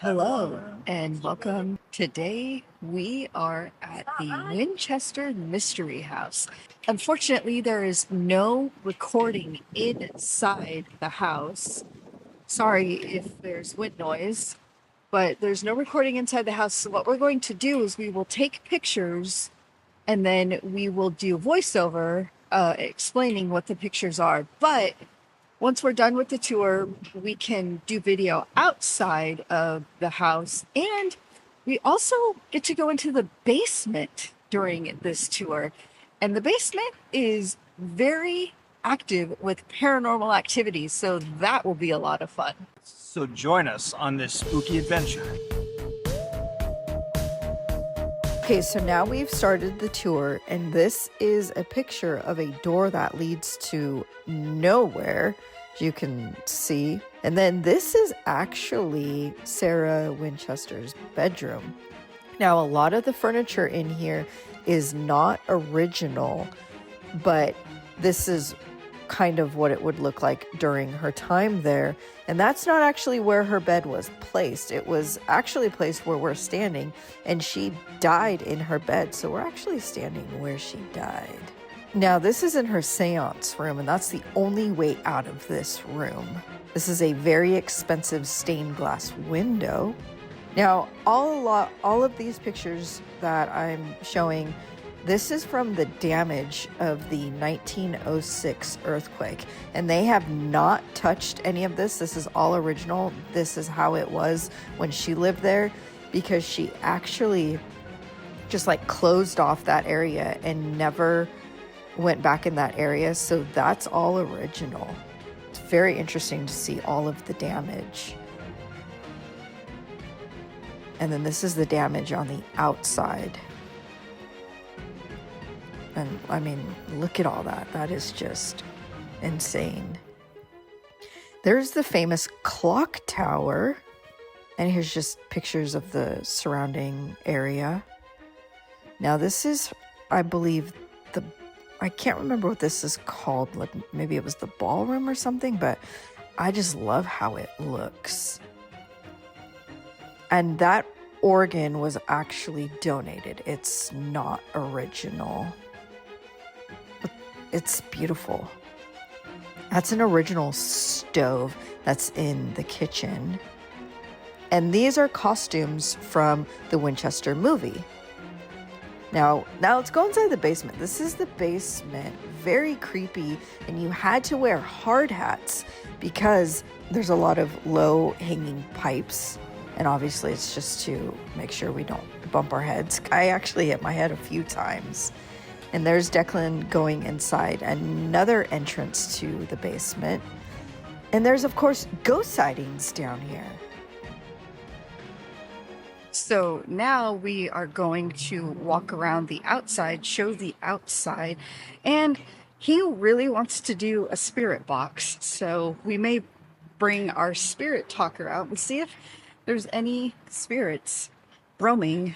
Hello and welcome. Today we are at the Winchester Mystery House. Unfortunately, there is no recording inside the house. Sorry if there's wind noise, but there's no recording inside the house. So what we're going to do is we will take pictures and then we will do voiceover explaining what the pictures are. But once we're done with the tour, we can do video outside of the house, and we also get to go into the basement during this tour. And the basement is very active with paranormal activities, so that will be a lot of fun. So join us on this spooky adventure. Okay, so now we've started the tour, and this is a picture of a door that leads to nowhere, as you can see. And then this is actually Sarah Winchester's bedroom. Now, a lot of the furniture in here is not original, but this is kind of what it would look like during her time there. And that's not actually where her bed was placed. It was actually placed where we're standing, and she died in her bed. So we're actually standing where she died. Now, this is in her seance room, and that's the only way out of this room. This is a very expensive stained glass window. Now, all of these pictures that I'm showing, this is from the damage of the 1906 earthquake, and they have not touched any of this. This is all original. This is how it was when she lived there, because she actually just like closed off that area and never went back in that area. So that's all original. It's very interesting to see all of the damage. And then this is the damage on the outside. And I mean, look at all that. That is just insane. There's the famous clock tower. And here's just pictures of the surrounding area. Now this is, I believe, I can't remember what this is called. Like maybe it was the ballroom or something, but I just love how it looks. And that organ was actually donated. It's not original. It's beautiful. That's an original stove that's in the kitchen. And these are costumes from the Winchester movie. Now let's go inside the basement. This is the basement. Very creepy. And you had to wear hard hats because there's a lot of low hanging pipes. And obviously it's just to make sure we don't bump our heads. I actually hit my head a few times. And there's Declan going inside another entrance to the basement. And there's, of course, ghost sightings down here. So now we are going to walk around the outside, show the outside. And he really wants to do a spirit box. So we may bring our spirit talker out and see if there's any spirits roaming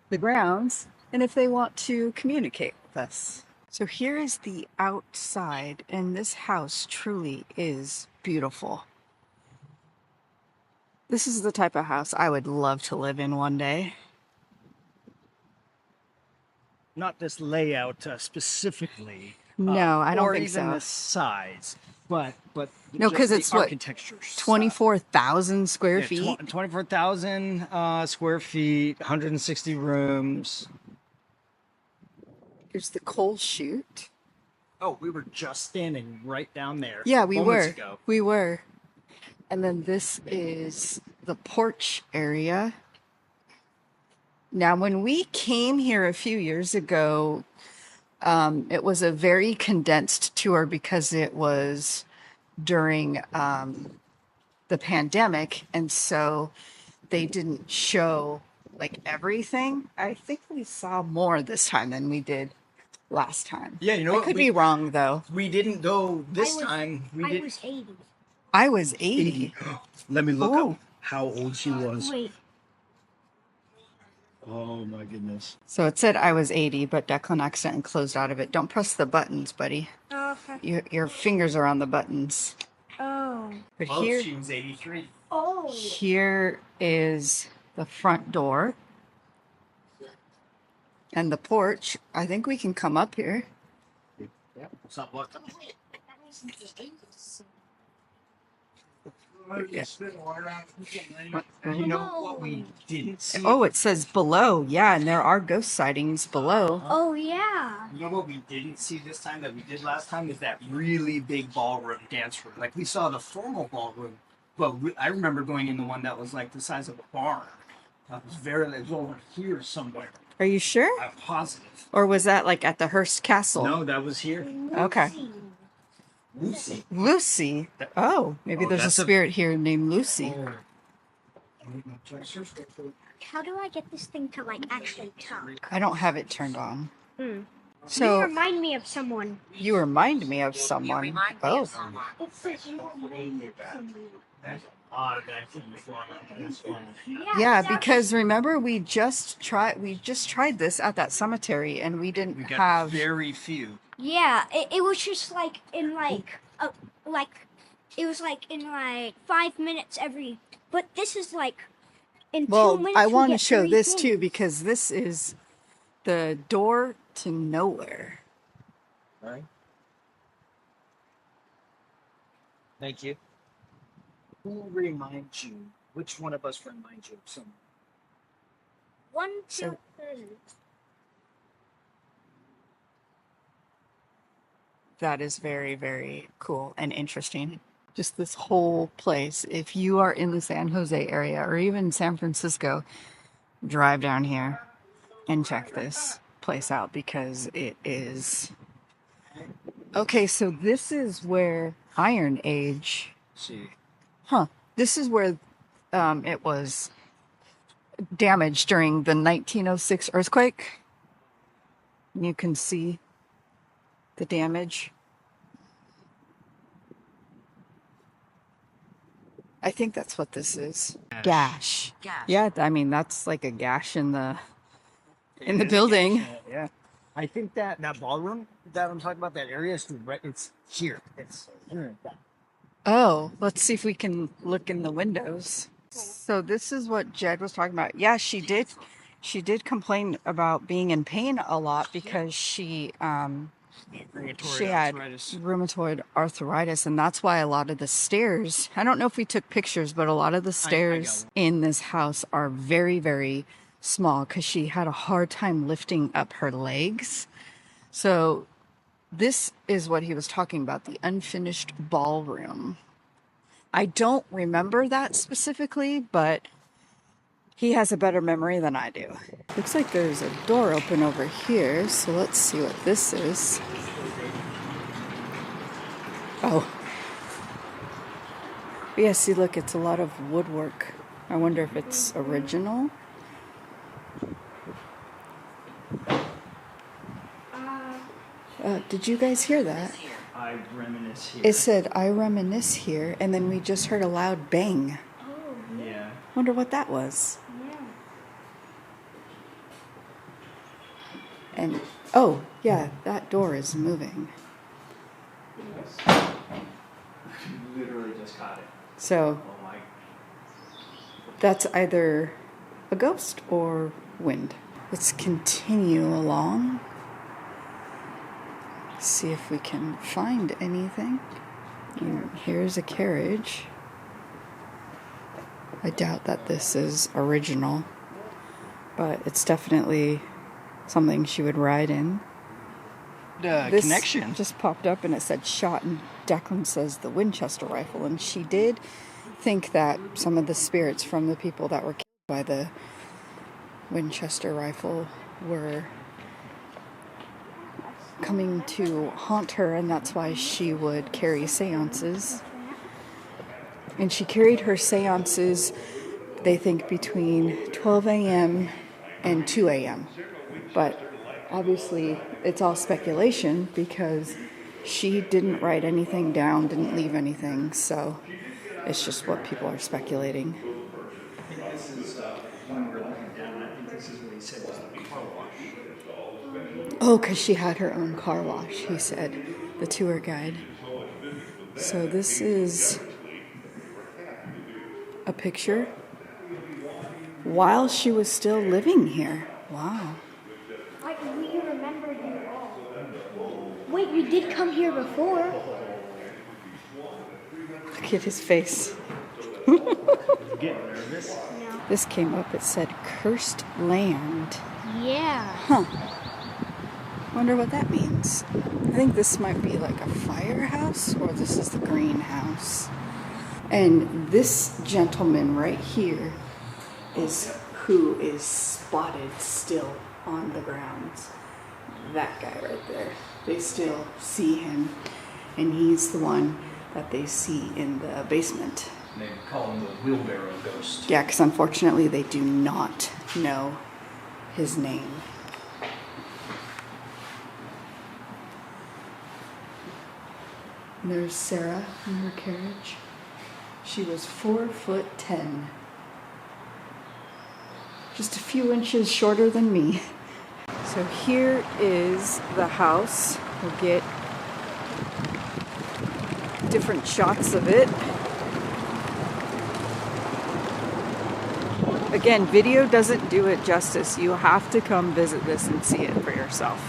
the grounds, and if they want to communicate with us. So here is the outside, and this house truly is beautiful. This is the type of house I would love to live in one day. Not this layout specifically. No, I don't or think even so. the size, but No, because it's what, architecture. 24,000 square feet. 24,000 square feet, 160 rooms. Here's the coal chute. Oh, we were just standing right down there. Yeah, we moments were. ago. We were. And then this is the porch area. Now, when we came here a few years ago, it was a very condensed tour because it was during the pandemic. And so they didn't show like everything. I think we saw more this time than we did last time. Yeah, you know I what? could be wrong, though. We didn't go this time. I was 80. I was 80. Let me look Oh. up how old she was. Wait. Oh my goodness. So it said I was 80, but Declan accidentally closed out of it. Don't press the buttons, buddy. Oh, okay. Your fingers are on the buttons. Oh. But Oh, here, she was 83. Oh. Here is the front door and the porch. I think we can come up here. Yeah. It's not blocked up. You know what we didn't see? Oh, it says below. Yeah, and there are ghost sightings below. Oh, yeah. You know what we didn't see this time that we did last time is that really big ballroom dance room. Like we saw the formal ballroom, but I remember going in the one that was like the size of a barn. It was over here somewhere. Are you sure? I'm positive. Or was that like at the Hearst Castle? No, that was here. Okay. Lucy. Lucy. Oh, maybe there's a spirit here named Lucy. How do I get this thing to like actually talk? I don't have it turned on. You So remind me of someone. you remind me of someone. Oh. It says you remind me of someone. Yeah, because remember we just tried this at that cemetery and we didn't We got have very few. Yeah, it was just like in like it was like in like 5 minutes every. But this is like in 2 Well, minutes. I we want to get show 3 this things. too because this is the door to nowhere. All right. Thank you. Who reminds you? Which one of us reminds you of someone? 1, 2, So- 3. That is very, very cool and interesting. Just this whole place. If you are in the San Jose area or even San Francisco, drive down here and check this place out because it is... Okay, so this is where Iron Age... See. Huh. This is where it was damaged during the 1906 earthquake. You can see the damage. I think that's what this is. Gash. Yeah, I mean that's like a gash in the building. Yeah. I think that ballroom that I'm talking about, that area is right. It's here. It's here. Oh, let's see if we can look in the windows. So this is what Jed was talking about. Yeah, she did complain about being in pain a lot because she had rheumatoid arthritis, and that's why a lot of the stairs, I don't know if we took pictures, but a lot of the stairs in this house are very, very small because she had a hard time lifting up her legs. So this is what he was talking about, the unfinished ballroom. I don't remember that specifically, but he has a better memory than I do. Looks like there's a door open over here, so let's see what this is. Oh. Yeah, see, look, it's a lot of woodwork. I wonder if it's original. Did you guys hear that? I reminisce here. It said, I reminisce here, and then we just heard a loud bang. Yeah. Wonder what that was. Yeah. And, oh, yeah, that door is moving. Literally just caught it. So, Oh my. that's either a ghost or wind. Let's continue along. See if we can find anything. And here's a carriage. I doubt that this is original, but it's definitely something she would ride in. This Connection. just popped up and it said shot, and Declan says the Winchester rifle, and she did think that some of the spirits from the people that were killed by the Winchester rifle were coming to haunt her, and that's why she would carry seances. And she carried her seances, they think, between 12 a.m. and 2 a.m. But obviously it's all speculation because she didn't write anything down, didn't leave anything, so it's just what people are speculating. I think this is when we're looking down. I think this is what he said was the car wash. Oh, because she had her own car wash, he said, the tour guide. So this is a picture while she was still living here. Wow. Like, we remembered you all. Wait, we did come here before. Look at his face. Getting nervous. No. This came up, it said cursed land. Yeah. Huh. Wonder what that means. I think this might be like a firehouse, or this is the greenhouse. And this gentleman right here is who is spotted still on the ground. That guy right there. They still see him, and he's the one that they see in the basement. They call him the wheelbarrow ghost. Yeah, because unfortunately they do not know his name. And there's Sarah in her carriage. She was 4'10". Just a few inches shorter than me. So here is the house. We'll get different shots of it. Again, video doesn't do it justice. You have to come visit this and see it for yourself.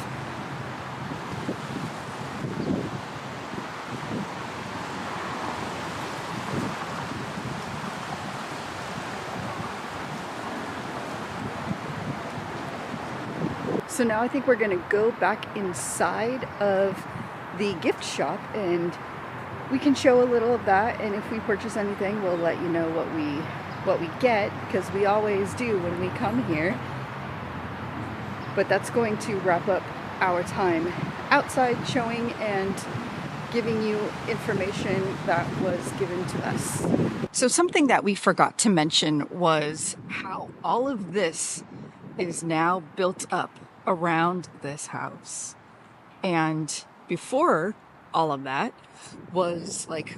So now I think we're gonna go back inside of the gift shop and we can show a little of that, and if we purchase anything, we'll let you know what we get, because we always do when we come here. But that's going to wrap up our time outside showing and giving you information that was given to us. So something that we forgot to mention was how all of this is now built up around this house. And before all of that was like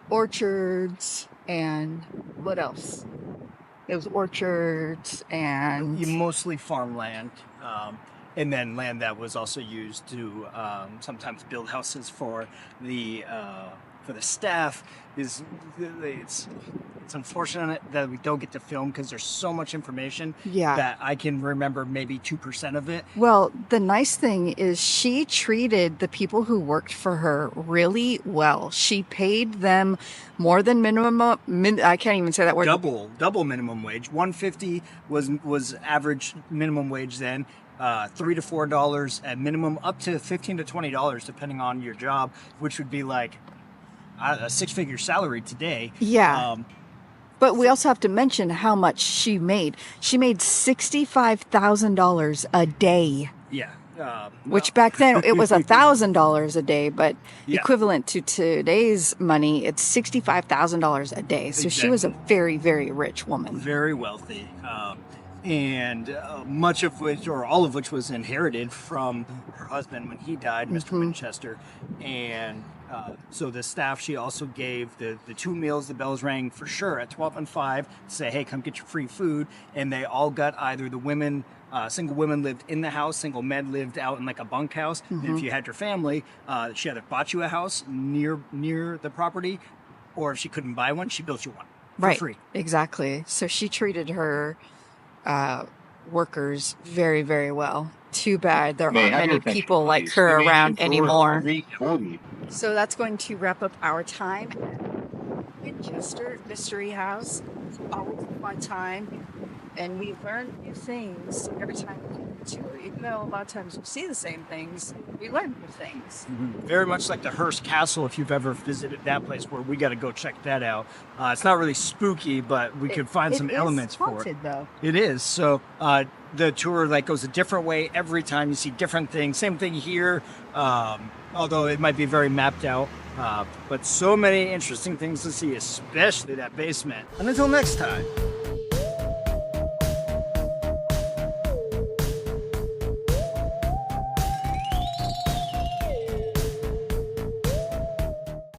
orchards and what else? It was orchards and Mostly farmland, and then land that was also used to sometimes build houses for the staff. It's unfortunate that we don't get to film because there's so much information that I can remember maybe 2% of it. Well, the nice thing is she treated the people who worked for her really well. She paid them more than minimum. I can't even say that word. Double minimum wage. $1.50 was average minimum wage then. $3 to $4 at minimum, up to $15 to $20 depending on your job, which would be like a six-figure salary today. Yeah. But we also have to mention how much she made. She made $65,000 a day. Yeah. Which back then it was $1,000 a day, but equivalent to today's money, it's $65,000 a day. So she was a very, very rich woman. Very wealthy. And much of which, or all of which, was inherited from her husband when he died, Mr. Winchester. And so the staff, she also gave the 2 meals. The bells rang for sure at 12 and 5 to say, hey, come get your free food. And they all got either the women, single women lived in the house, single men lived out in like a bunkhouse. And if you had your family, she either bought you a house near the property, or if she couldn't buy one, she built you one for free. Exactly. So she treated her workers very, very well. Too bad there aren't many people like her around anymore. So that's going to wrap up our time at Winchester Mystery House. It's always a fun time, and we learn new things every time we come to it. Even though a lot of times we see the same things, we learn new things. Very much like the Hearst Castle, if you've ever visited that place, where we got to go check that out. It's not really spooky, but we could find some elements for it. Though. It is. So the tour goes a different way every time. You see different things. Same thing here, although it might be very mapped out. But so many interesting things to see, especially that basement. And until next time.